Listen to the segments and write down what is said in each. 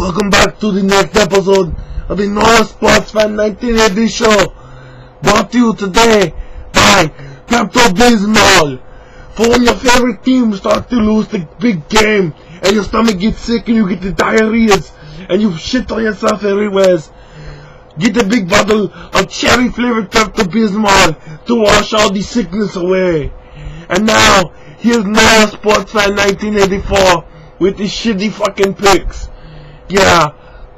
Welcome back to the next episode of the North Sports Fan 1980 show. Brought to you today by Pepto-Bismol. For when your favorite team starts to lose the big game and your stomach gets sick and you get the diarrheas and you shit on yourself everywhere, get a big bottle of cherry flavored Pepto-Bismol to wash all the sickness away. And now, here's North Sports Fan 1984 with the shitty fucking picks. Yeah,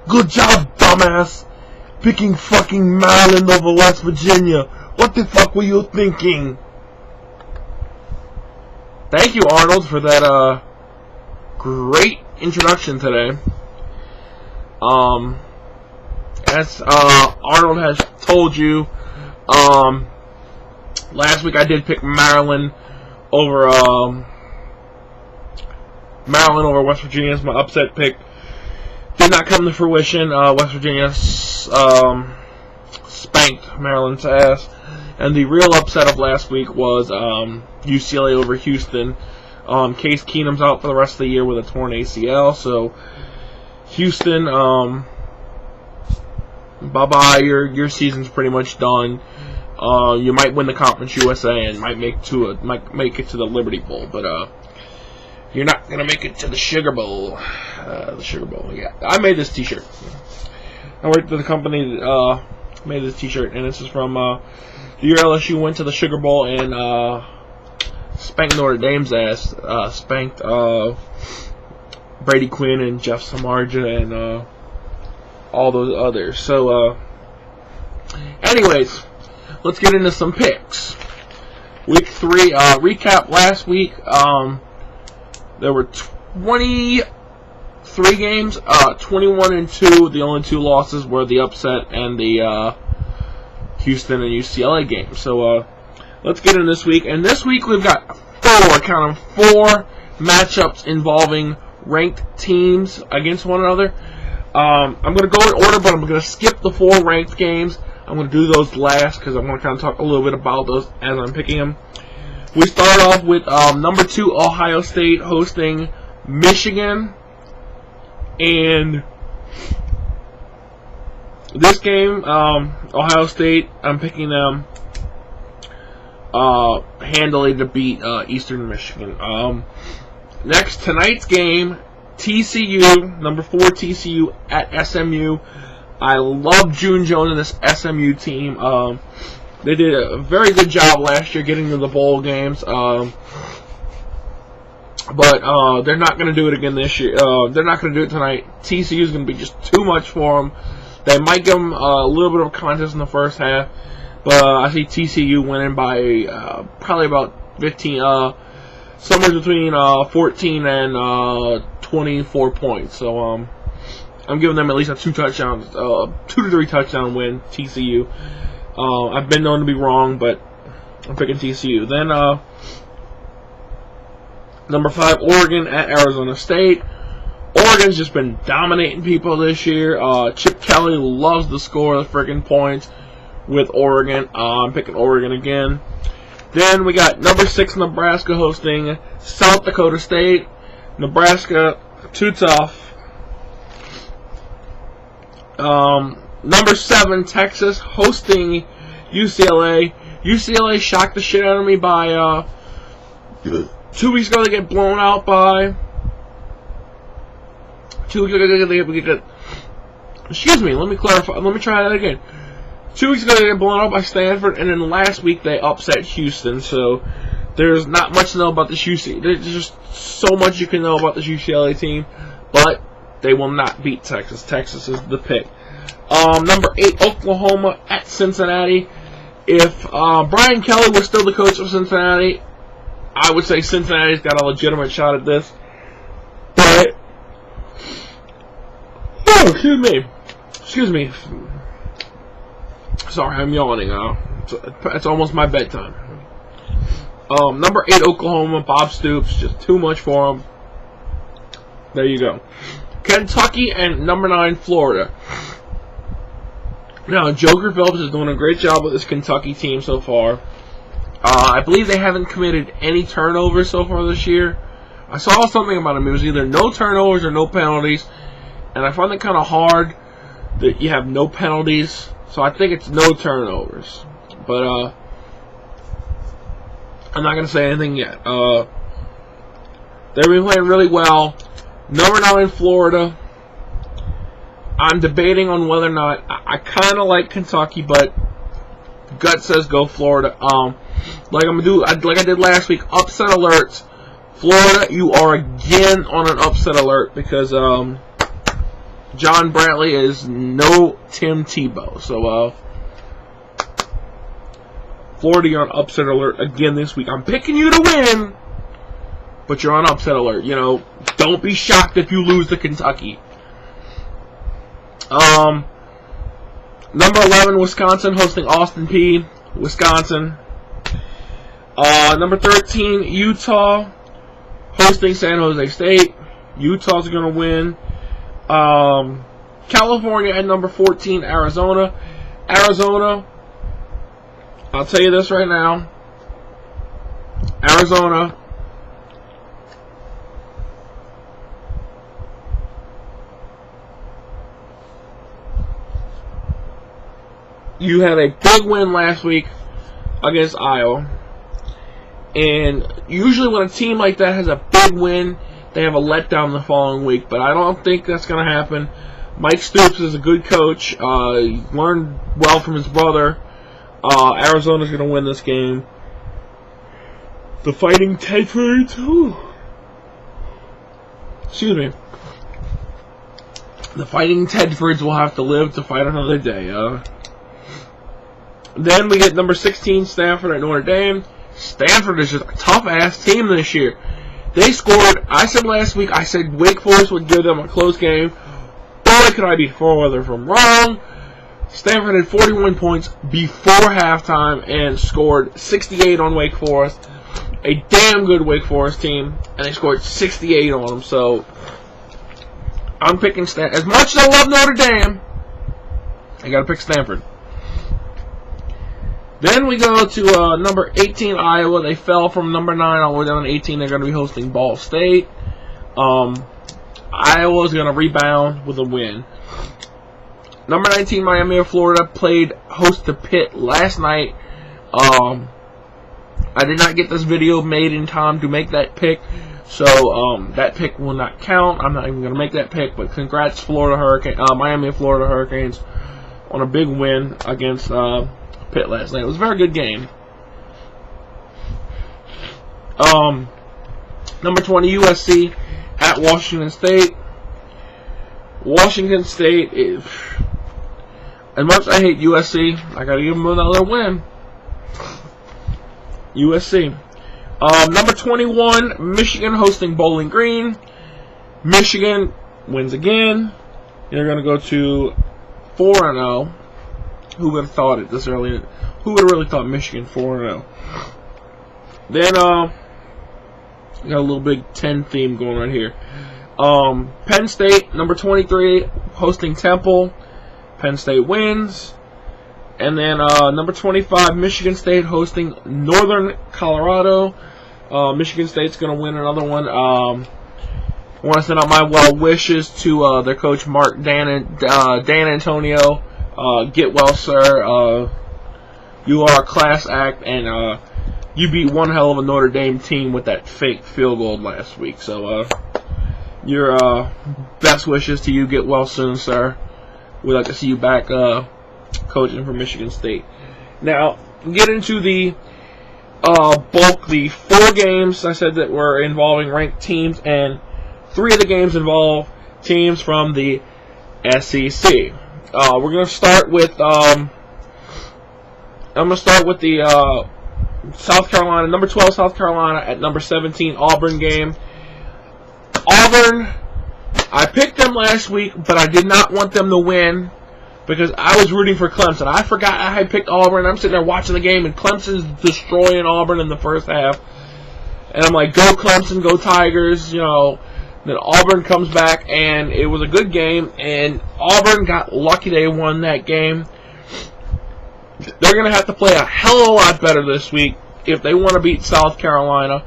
good job, dumbass. Picking fucking Maryland over West Virginia. What the fuck were you thinking? Thank you, Arnold, for that great introduction today. As Arnold has told you, last week I did pick Maryland over West Virginia as my upset pick. Did not come to fruition. West Virginia spanked Maryland's ass. And the real upset of last week was UCLA over Houston. Case Keenum's out for the rest of the year with a torn ACL. So, Houston, bye-bye. Your season's pretty much done. You might win the Conference USA and might make it to the Liberty Bowl, but you're not gonna make it to the Sugar Bowl. The Sugar Bowl, yeah. I made this T-shirt. I worked with a company that made this T-shirt, and this is from the year LSU went to the Sugar Bowl and spanked Notre Dame's ass. Spanked Brady Quinn and Jeff Samardzija and all those others. So, anyways, let's get into some picks. Week 3, recap last week. There were 23 games, 21-2. The only 2 losses were the upset and the Houston and UCLA game. So let's get into this week. And this week we've got 4 matchups involving ranked teams against one another. I'm going to go in order, but I'm going to skip the 4 ranked games. I'm going to do those last because I want to kind of talk a little bit about those as I'm picking them. We start off with number 2 Ohio State hosting Michigan, and this game, Ohio State, I'm picking them handily to beat Eastern Michigan. Next, tonight's game, TCU, number 4 TCU at SMU. I love June Jones and this SMU team. They did a very good job last year getting to the bowl games, but they're not going to do it again this year. They're not going to do it tonight. TCU is going to be just too much for them. They might give them a little bit of a contest in the first half, but I see TCU winning by probably about 15, somewhere between 14 and 24 points. So I'm giving them at least a 2 to 3 touchdown win, TCU. I've been known to be wrong, but I'm picking TCU. Then, number 5, Oregon at Arizona State. Oregon's just been dominating people this year. Chip Kelly loves to score the friggin' points with Oregon. I'm picking Oregon again. Then we got number 6, Nebraska hosting South Dakota State. Nebraska, too tough. Number 7, Texas hosting UCLA. UCLA shocked the shit out of me by 2 weeks ago. They get blown out by. 2 weeks ago they get. Excuse me. Let me clarify. Let me try that again. 2 weeks ago they get blown out by Stanford, and then last week they upset Houston. So there's not much to know about this UCLA. There's just so much you can know about this UCLA team, but they will not beat Texas. Texas is the pick. Number 8, Oklahoma at Cincinnati. If Brian Kelly was still the coach of Cincinnati, I would say Cincinnati's got a legitimate shot at this. But, excuse me. Sorry, I'm yawning. It's almost my bedtime. Number 8, Oklahoma, Bob Stoops, just too much for him. There you go. Kentucky and number 9, Florida. Now, Joker Phillips is doing a great job with this Kentucky team so far. I believe they haven't committed any turnovers so far this year. I saw something about him. It was either no turnovers or no penalties. And I find it kind of hard that you have no penalties. So I think it's no turnovers. But I'm not going to say anything yet. They've been playing really well. Number 9, Florida. I'm debating on whether or not I kind of like Kentucky, but gut says go Florida. Like I did last week, upset alerts. Florida, you are again on an upset alert because John Brantley is no Tim Tebow. So Florida, you're on upset alert again this week. I'm picking you to win, but you're on upset alert. You know, don't be shocked if you lose to Kentucky. Number 11, Wisconsin, hosting Austin Peay, Wisconsin. Number 13, Utah, hosting San Jose State. Utah's going to win. California at number 14, Arizona. Arizona, I'll tell you this right now. Arizona, you had a big win last week against Iowa. And usually when a team like that has a big win, they have a letdown the following week. But I don't think that's going to happen. Mike Stoops is a good coach. He learned well from his brother. Arizona's going to win this game. The Fighting Tedfords. Excuse me. The Fighting Tedfords will have to live to fight another day. Then we get number 16, Stanford at Notre Dame. Stanford is just a tough-ass team this year. They scored, I said last week, I said Wake Forest would give them a close game. Boy, could I be further from wrong. Stanford had 41 points before halftime and scored 68 on Wake Forest. A damn good Wake Forest team, and they scored 68 on them. So, I'm picking Stanford. As much as I love Notre Dame, I got to pick Stanford. Then we go to number 18, Iowa. They fell from number 9 all the way down to 18. They're going to be hosting Ball State. Iowa's going to rebound with a win. Number 19, Miami of Florida, played host to Pitt last night. I did not get this video made in time to make that pick, so that pick will not count. I'm not even going to make that pick, but congrats, Miami of Florida Hurricanes, on a big win against Pitt last night. It was a very good game. Number 20, USC at Washington State. Washington State is, as much as I hate USC, I gotta give them another win. USC. Number 21, Michigan hosting Bowling Green. Michigan wins again. They're gonna go to 4-0. Who would have thought it this early? Who would have really thought Michigan 4-0? Then, got a little Big Ten theme going right here. Penn State, number 23, hosting Temple. Penn State wins. And then, number 25, Michigan State hosting Northern Colorado. Michigan State's going to win another one. I want to send out my well wishes to their coach, Dan Antonio. Get well, sir. You are a class act, and you beat one hell of a Notre Dame team with that fake field goal last week. So, your best wishes to you. Get well soon, sir. We'd like to see you back coaching for Michigan State. Now, get into the bulk, the 4 games I said that were involving ranked teams, and 3 of the games involve teams from the SEC. We're going to start with, I'm going to start with the South Carolina, number 12 South Carolina at number 17 Auburn game. Auburn, I picked them last week, but I did not want them to win because I was rooting for Clemson. I forgot I had picked Auburn. I'm sitting there watching the game, and Clemson's destroying Auburn in the first half. And I'm like, go Clemson, go Tigers, you know. Then Auburn comes back, and it was a good game, and Auburn got lucky they won that game. They're going to have to play a hell of a lot better this week if they want to beat South Carolina.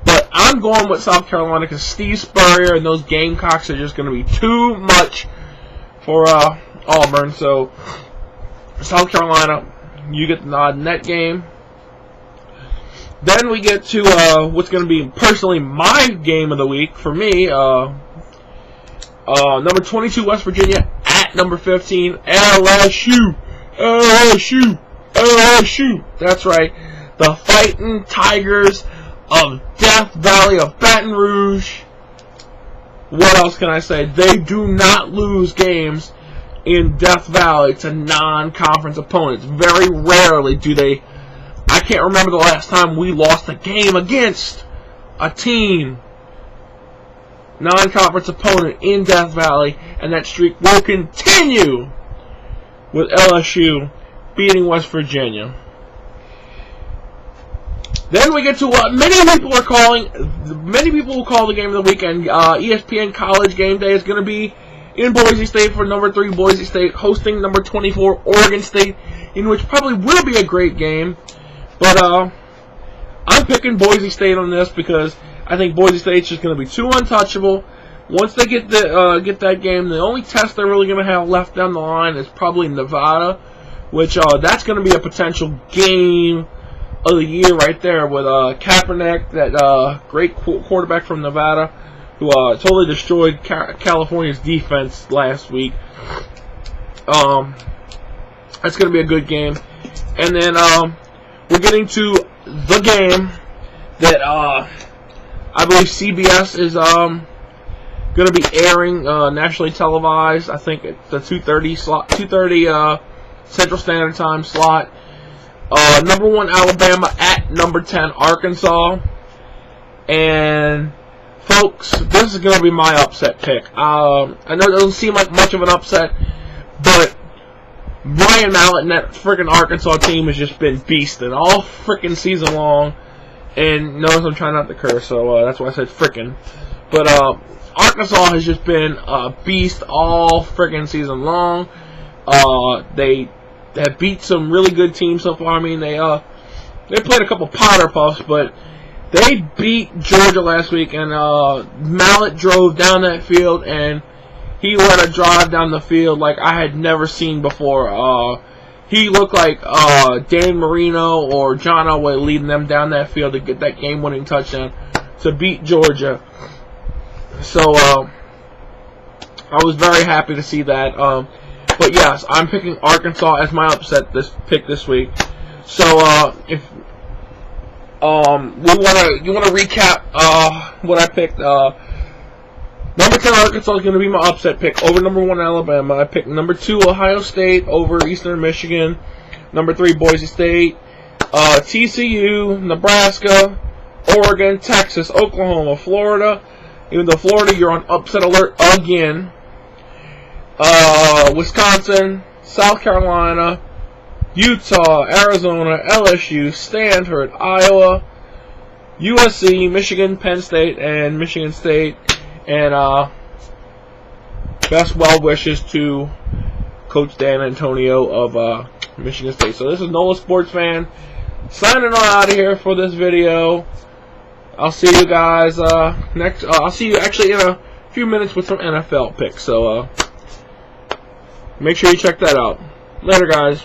But I'm going with South Carolina because Steve Spurrier and those Gamecocks are just going to be too much for Auburn. So, South Carolina, you get the nod in that game. Then we get to what's going to be personally my game of the week for me. Number 22, West Virginia, at number 15, LSU. LSU. LSU. That's right. The Fighting Tigers of Death Valley of Baton Rouge. What else can I say? They do not lose games in Death Valley to non-conference opponents. Very rarely do they. I can't remember the last time we lost a game against a team, non-conference opponent in Death Valley, and that streak will continue with LSU beating West Virginia. Then we get to what many people will call the game of the weekend. ESPN College Game Day is going to be in Boise State for number 3 Boise State hosting number 24 Oregon State, in which probably will be a great game. But I'm picking Boise State on this because I think Boise State's just going to be too untouchable. Once they get that game, the only test they're really going to have left down the line is probably Nevada, which that's going to be a potential game of the year right there with Kaepernick, that great quarterback from Nevada, who totally destroyed California's defense last week. That's going to be a good game. And then we're getting to the game that I believe CBS is going to be airing nationally televised. I think it's the 2:30 slot, 2:30 Central Standard Time slot. Number 1 Alabama at number 10 Arkansas. And folks, this is going to be my upset pick. I know it doesn't seem like much of an upset, but Ryan Mallett and that freaking Arkansas team has just been beasting all freaking season long. And notice I'm trying not to curse, so that's why I said freaking. But Arkansas has just been a beast all freaking season long. They have beat some really good teams so far. I mean, they played a couple powder puffs, but they beat Georgia last week, and Mallett drove down that field, and he led a drive down the field like I had never seen before. He looked like Dan Marino or John Elway leading them down that field to get that game-winning touchdown to beat Georgia. So I was very happy to see that. But yes, I'm picking Arkansas as my upset pick this week. So if you want to recap what I picked. Number 10 Arkansas is going to be my upset pick over number 1 Alabama. I picked number 2 Ohio State over Eastern Michigan. Number 3 Boise State. TCU, Nebraska, Oregon, Texas, Oklahoma, Florida. Even though Florida, you're on upset alert again. Wisconsin, South Carolina, Utah, Arizona, LSU, Stanford, Iowa, USC, Michigan, Penn State, and Michigan State. And best well wishes to Coach Dan Antonio of Michigan State. So this is Nola Sports Fan signing on out of here for this video. I'll see you guys next. I'll see you actually in a few minutes with some NFL picks. So make sure you check that out. Later, guys.